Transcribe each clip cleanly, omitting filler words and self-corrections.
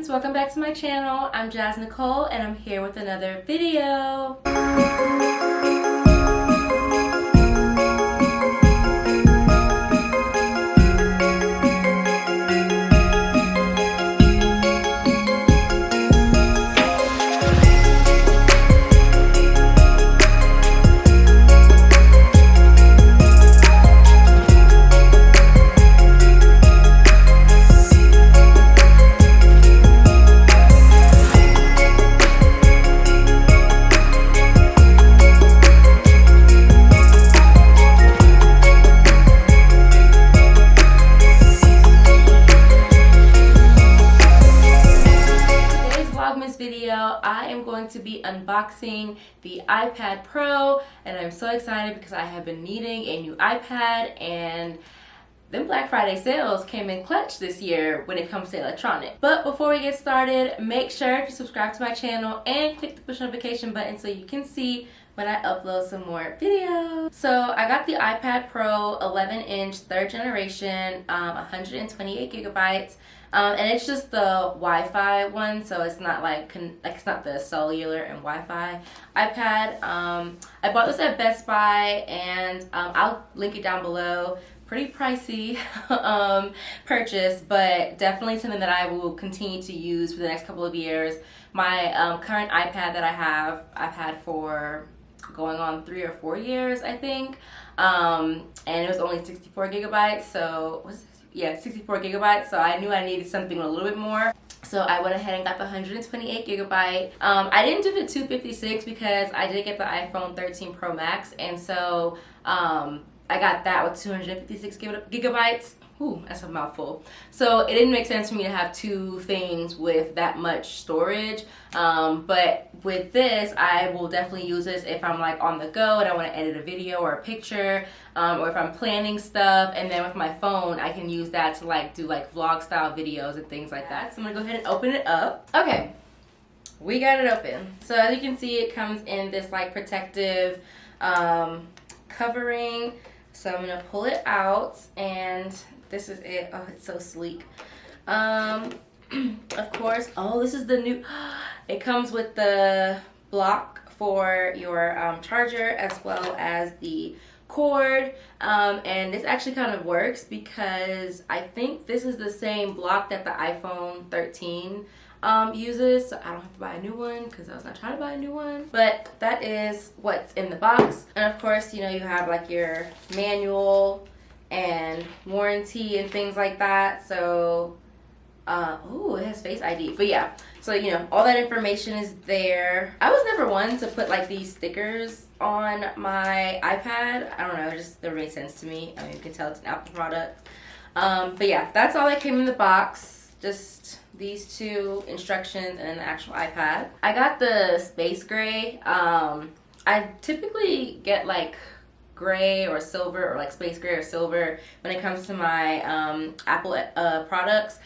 friends, welcome back to my channel. I'm Jas Nicole and I'm here with another video. Video, I am going to be unboxing the iPad Pro, and I'm so excited because I have been needing a new iPad, and them Black Friday sales came in clutch this year when it comes to electronics. But before we get started, make sure to subscribe to my channel and click the push notification button so you can see when I upload some more videos. So I got the iPad Pro 11-inch 3rd generation, 128 gigabytes. And it's just the Wi-Fi one, so it's not like it's not the cellular and Wi-Fi iPad. I bought this at Best Buy, and I'll link it down below. Pretty pricey purchase, but definitely something that I will continue to use for the next couple of years. My current iPad that I have, I've had for going on 3 or 4 years, I think, and it was only 64 gigabytes. So yeah, 64 gigabytes, so I knew I needed something a little bit more. So I went ahead and got the 128 gigabyte. I didn't do the 256 because I did get the iPhone 13 Pro Max, and so I got that with 256 gigabytes. Ooh, that's a mouthful. So it didn't make sense for me to have two things with that much storage. But with this, I will definitely use this if I'm like on the go and I want to edit a video or a picture, or if I'm planning stuff. And then with my phone, I can use that to like do like vlog style videos and things like that. So I'm gonna go ahead and open it up. Okay, we got it open. So as you can see, it comes in this like protective covering. So I'm gonna pull it out, and this is it. Oh, it's so sleek. Of course, oh, this is the new, it comes with the block for your charger as well as the cord, and this actually kind of works because I think this is the same block that the iPhone 13 uses, so I don't have to buy a new one because I was not trying to buy a new one. But that is what's in the box, and of course, you know, you have like your manual and warranty and things like that. So oh, it has Face ID. But yeah, so you know, all that information is there. I was never one to put like these stickers on my iPad. I don't know, it just never made sense to me. I mean, you can tell it's an Apple product. But yeah, that's all that came in the box. Just these two instructions and then the actual iPad. I got the space gray. I typically get like gray or silver, or like space gray or silver when it comes to my Apple products.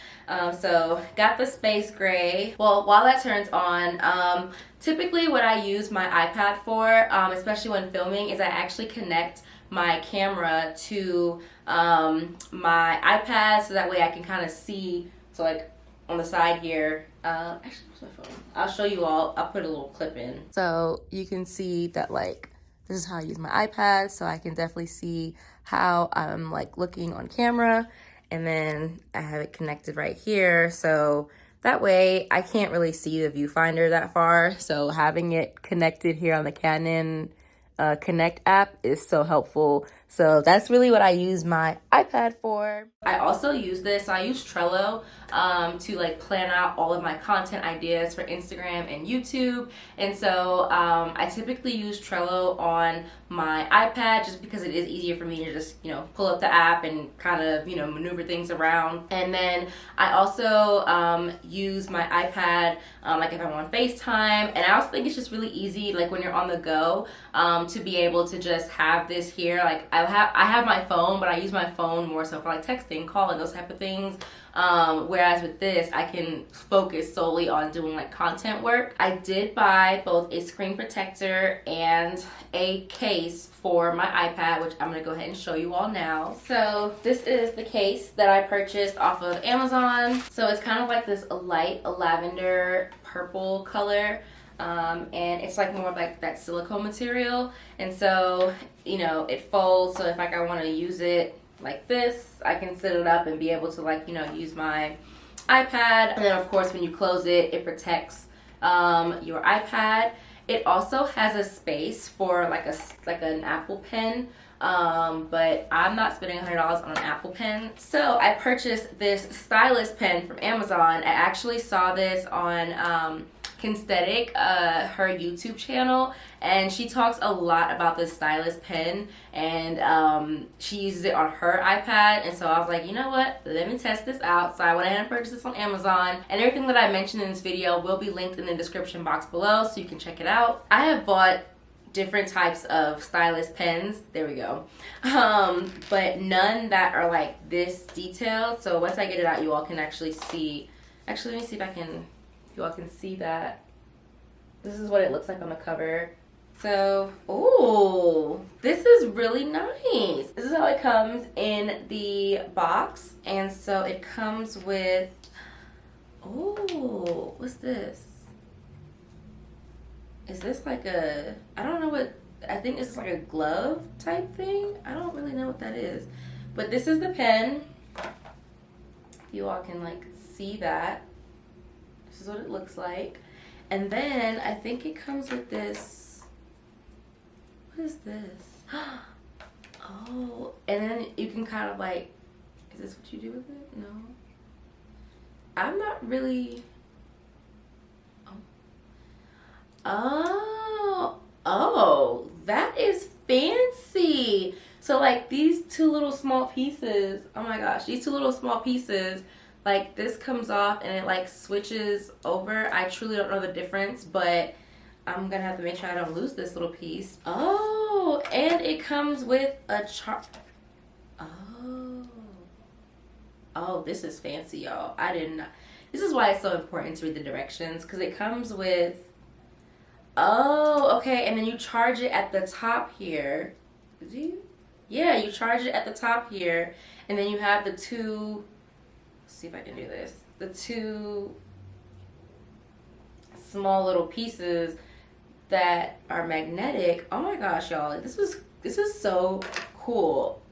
So got the space gray. Well, while that turns on, typically what I use my iPad for, especially when filming, is I actually connect my camera to my iPad, so that way I can kind of see. So like on the side here, actually, where's my phone? I'll show you all. I'll put a little clip in so you can see that like this is how I use my iPad, so I can definitely see how I'm like looking on camera. And then I have it connected right here, so that way I can't really see the viewfinder that far. So having it connected here on the Canon Connect app is so helpful. So that's really what I use my iPad for. I also use this, so I use Trello to like plan out all of my content ideas for Instagram and YouTube. And so I typically use Trello on my iPad just because it is easier for me to just, you know, pull up the app and kind of, you know, maneuver things around. And then I also use my iPad like if I'm on FaceTime, and I also think it's just really easy, like when you're on the go, to be able to just have this here. Like I have my phone, but I use my phone more so for like texting, calling, those type of things. Whereas with this, I can focus solely on doing like content work. I did buy both a screen protector and a case for my iPad, which I'm gonna go ahead and show you all now. So this is the case that I purchased off of Amazon. So it's kind of like this light lavender purple color. And it's like more of like that silicone material, and so you know it folds, so if like I want to use it like this, I can sit it up and be able to like, you know, use my iPad. And then of course when you close it, it protects your iPad. It also has a space for like an Apple Pen, but I'm not spending $100 on an Apple Pen. So I purchased this Stylus pen from Amazon. I actually saw this on Kinesthetic, her YouTube channel, and she talks a lot about this Stylus pen, and she uses it on her iPad, and so I was like, you know what, let me test this out. So I went ahead and purchased this on Amazon, and everything that I mentioned in this video will be linked in the description box below so you can check it out. I have bought different types of Stylus pens, there we go, but none that are like this detailed. So once I get it out, you all can actually see. Actually, let me see if I can, you all can see that. This is what it looks like on the cover. So, oh, this is really nice. This is how it comes in the box. And so it comes with, oh, what's this? Is this like a, I don't know what, I think this is like a glove type thing. I don't really know what that is. But this is the pen. You all can like see that. This is what it looks like. And then I think it comes with this, what is this? Oh, and then you can kind of like, is this what you do with it? No. I'm not really, oh, that is fancy. So like these two little small pieces, oh my gosh, these two little small pieces, like this comes off and it like switches over. I truly don't know the difference, but I'm gonna have to make sure I don't lose this little piece. Oh, and it comes with a chart. Oh, this is fancy, y'all. I didn't know. This is why it's so important to read the directions, because it comes with, oh, okay, and then you charge it at the top here. Do you? Yeah, you charge it at the top here, and then you have the two, let's see if I can do this, the two small little pieces that are magnetic. Oh my gosh, y'all, this is so cool.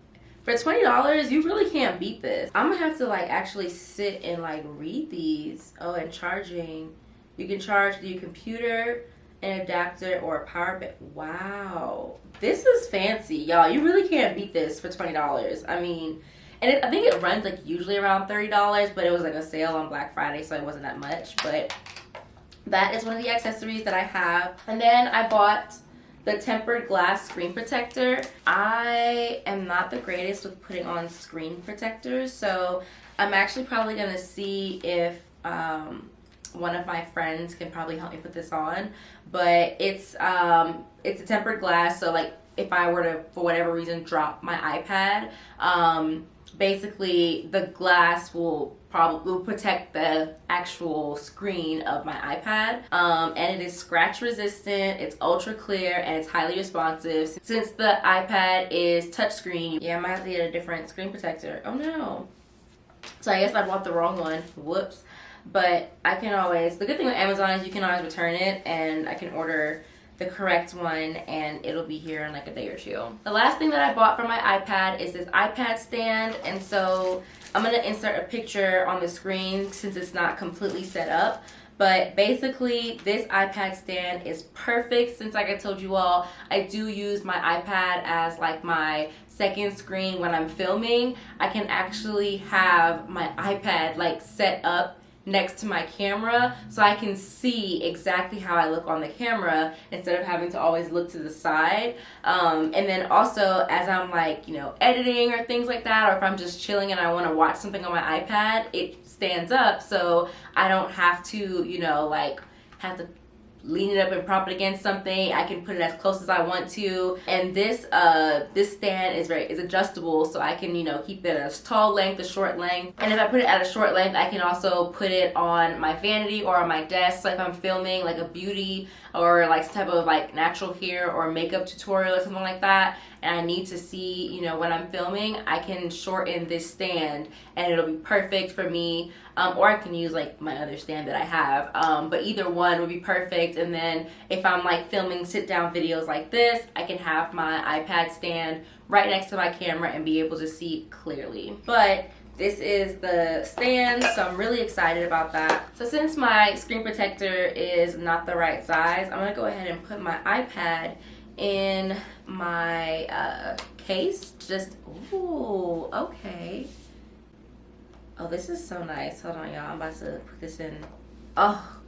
For $20, you really can't beat this. I'm gonna have to like actually sit and like read these. Oh, and charging. You can charge your computer, an adapter, or a power bank. Wow, this is fancy, y'all. You really can't beat this for $20. I mean, and I think it runs like usually around $30, but it was like a sale on Black Friday, so it wasn't that much. But that is one of the accessories that I have. And then I bought the tempered glass screen protector. I am not the greatest with putting on screen protectors, so I'm actually probably gonna see if one of my friends can probably help me put this on. But it's a tempered glass, so like if I were to, for whatever reason, drop my iPad, basically the glass will protect the actual screen of my iPad, and it is scratch resistant, it's ultra clear, and it's highly responsive. Since the iPad is touchscreen, yeah, I might have to get a different screen protector. Oh no, so I guess I bought the wrong one, whoops. But I can always, the good thing with Amazon is you can always return it, and I can order the correct one and it'll be here in like a day or two. The last thing that I bought for my iPad is this iPad stand, and so I'm gonna insert a picture on the screen since it's not completely set up. But basically this iPad stand is perfect since, like I told you all, I do use my iPad as like my second screen when I'm filming. I can actually have my iPad like set up next to my camera so I can see exactly how I look on the camera instead of having to always look to the side. And then also as I'm like, you know, editing or things like that, or if I'm just chilling and I want to watch something on my iPad, it stands up so I don't have to, you know, like have to lean it up and prop it against something. I can put it as close as I want to. And this stand is adjustable, so I can, you know, keep it at a tall length, a short length. And if I put it at a short length, I can also put it on my vanity or on my desk. So if I'm filming like a beauty or like some type of like natural hair or makeup tutorial or something like that, and I need to see, you know, when I'm filming, I can shorten this stand and it'll be perfect for me. Or I can use like my other stand that I have, but either one would be perfect. And then if I'm like filming sit down videos like this, I can have my iPad stand right next to my camera and be able to see clearly. But this is the stand, so I'm really excited about that. So since my screen protector is not the right size, I'm gonna go ahead and put my iPad in my case. Just, ooh, okay. Oh, this is so nice. Hold on, y'all. I'm about to put this in. Oh,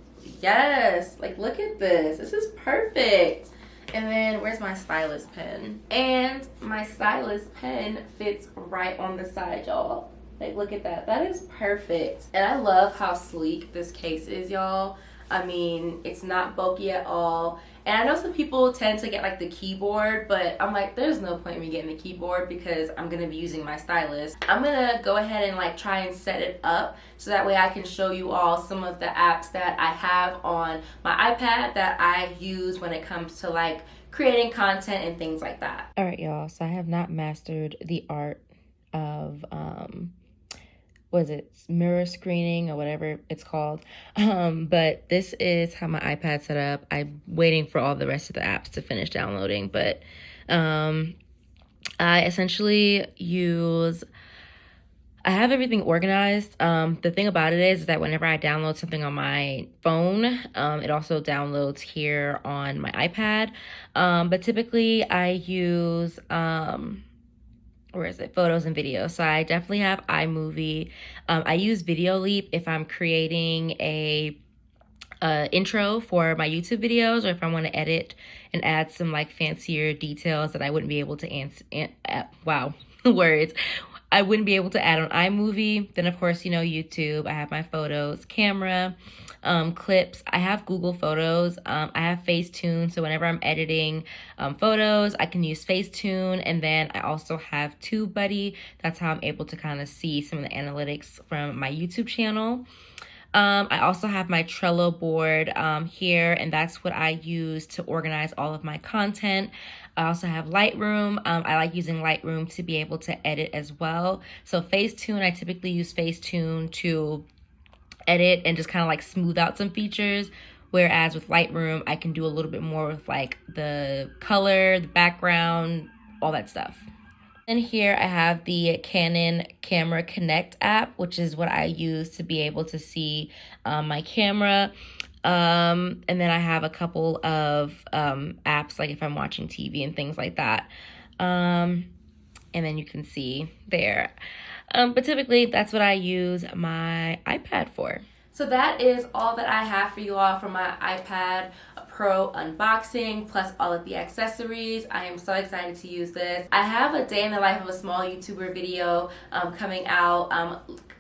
yes. Like, look at this. This is perfect. And then, where's my stylus pen? And my stylus pen fits right on the side, y'all. Like, look at that. That is perfect. And I love how sleek this case is, y'all. I mean, it's not bulky at all. And I know some people tend to get like the keyboard, but I'm like, there's no point in me getting the keyboard because I'm gonna be using my stylus. I'm gonna go ahead and like try and set it up so that way I can show you all some of the apps that I have on my iPad that I use when it comes to like creating content and things like that. All right, y'all, so I have not mastered the art of was it mirror screening or whatever it's called, but this is how my iPad set up. I'm waiting for all the rest of the apps to finish downloading, but I essentially I have everything organized. The thing about it is that whenever I download something on my phone, it also downloads here on my iPad, but typically I use where is it? Photos and videos. So I definitely have iMovie. I use Video Leap if I'm creating a intro for my YouTube videos, or if I want to edit and add some like fancier details that I wouldn't be able to wow, words. I wouldn't be able to add on iMovie. Then of course, you know, YouTube. I have my photos, camera, clips. I have Google Photos. I have Facetune, so whenever I'm editing photos, I can use Facetune. And then I also have TubeBuddy. That's how I'm able to kind of see some of the analytics from my YouTube channel. I also have my Trello board here, and that's what I use to organize all of my content. I also have Lightroom. I like using Lightroom to be able to edit as well. So Facetune, I typically use Facetune to edit and just kind of like smooth out some features, whereas with Lightroom I can do a little bit more with like the color, the background, all that stuff. And here I have the Canon Camera Connect app, which is what I use to be able to see my camera. And then I have a couple of apps, like if I'm watching TV and things like that. And then you can see there. But typically that's what I use my iPad for. So that is all that I have for you all for my iPad Pro unboxing, plus all of the accessories. I am so excited to use this. I have a day in the life of a small YouTuber video coming out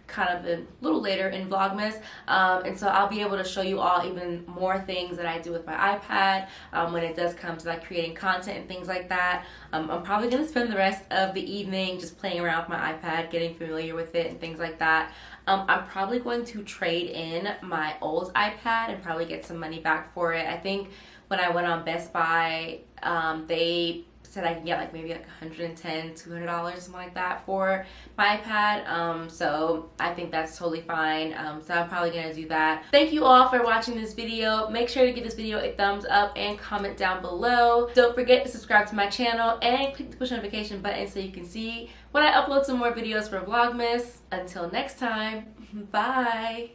kind of a little later in Vlogmas, and so I'll be able to show you all even more things that I do with my iPad when it does come to like creating content and things like that. I'm probably going to spend the rest of the evening just playing around with my iPad, getting familiar with it and things like that. I'm probably going to trade in my old iPad and probably get some money back for it. I think when I went on Best Buy, they said I can get like maybe like $110, $200, something like that for my iPad. So I think that's totally fine. So I'm probably gonna do that. Thank you all for watching this video. Make sure to give this video a thumbs up and comment down below. Don't forget to subscribe to my channel and click the push notification button so you can see when I upload some more videos for Vlogmas. Until next time, bye.